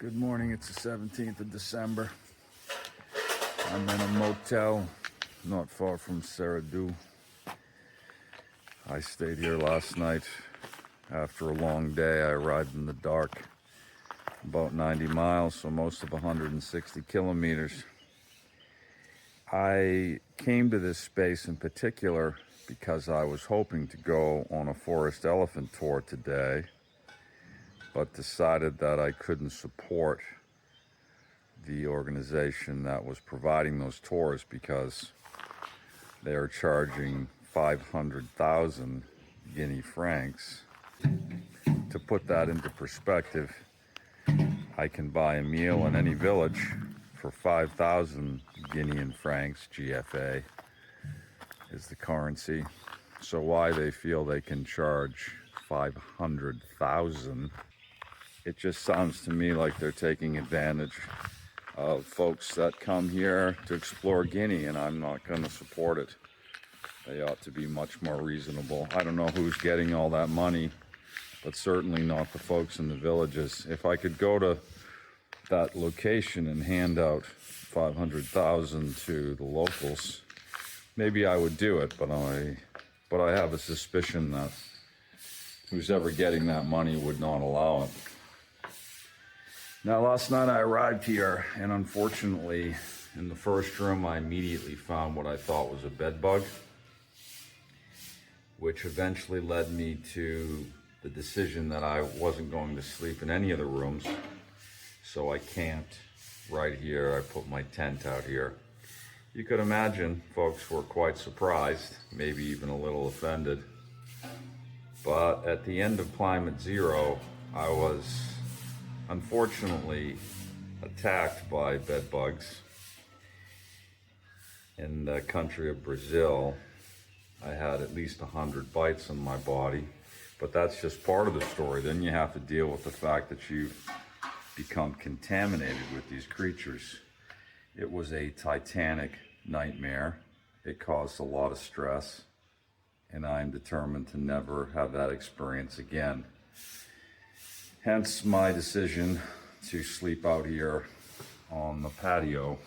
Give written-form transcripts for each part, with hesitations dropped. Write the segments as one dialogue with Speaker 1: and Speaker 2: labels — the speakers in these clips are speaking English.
Speaker 1: Good morning, it's the 17th of December. I'm in a motel not far from Seradu. I stayed here last night. After a long day, I arrived in the dark, about 90 miles, so most of 160 kilometers. I came to this space in particular because I was hoping to go on a forest elephant tour today, but decided that I couldn't support the organization that was providing those tours because they are charging 500,000 Guinea francs. To put that into perspective, I can buy a meal in any village for 5,000 Guinean francs. GFA is the currency. So why they feel they can charge 500,000? It just sounds to me like they're taking advantage of folks that come here to explore Guinea, and I'm not going to support it. They ought to be much more reasonable. I don't know who's getting all that money, but certainly not the folks in the villages. If I could go to that location and hand out 500,000 to the locals, maybe I would do it, but I have a suspicion that who's ever getting that money would not allow it. Now, last night I arrived here, and unfortunately, in the first room, I immediately found what I thought was a bed bug, which eventually led me to the decision that I wasn't going to sleep in any of the rooms, so I camped right here. I put my tent out here. You could imagine folks were quite surprised, maybe even a little offended. But at the end of climate zero, I was unfortunately attacked by bed bugs. In the country of Brazil, I had at least 100 bites on my body, but that's just part of the story. Then you have to deal with the fact that you've become contaminated with these creatures. It was a titanic nightmare. It caused a lot of stress, and I'm determined to never have that experience again. Hence my decision to sleep out here on the patio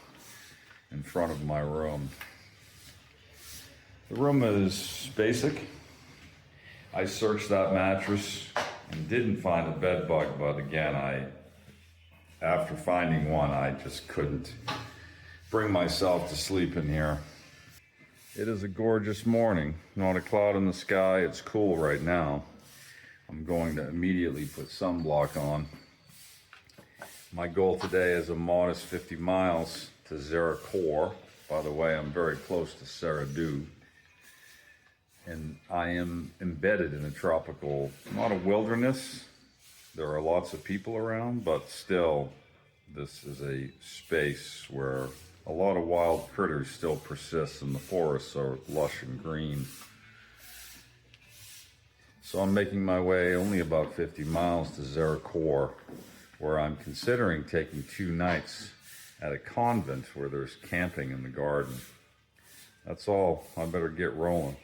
Speaker 1: in front of my room. The room is basic. I searched that mattress and didn't find a bed bug, but again, after finding one, I just couldn't bring myself to sleep in here. It is a gorgeous morning, not a cloud in the sky. It's cool right now. I'm going to immediately put sunblock on. My goal today is a modest 50 miles to Yiré. By the way, I'm very close to Seradu. And I am embedded in a tropical, not a wilderness. There are lots of people around, but still, this is a space where a lot of wild critters still persist, and the forests are lush and green. So I'm making my way only about 50 miles to Yiré, where I'm considering taking 2 nights at a convent where there's camping in the garden. That's all. I better get rolling.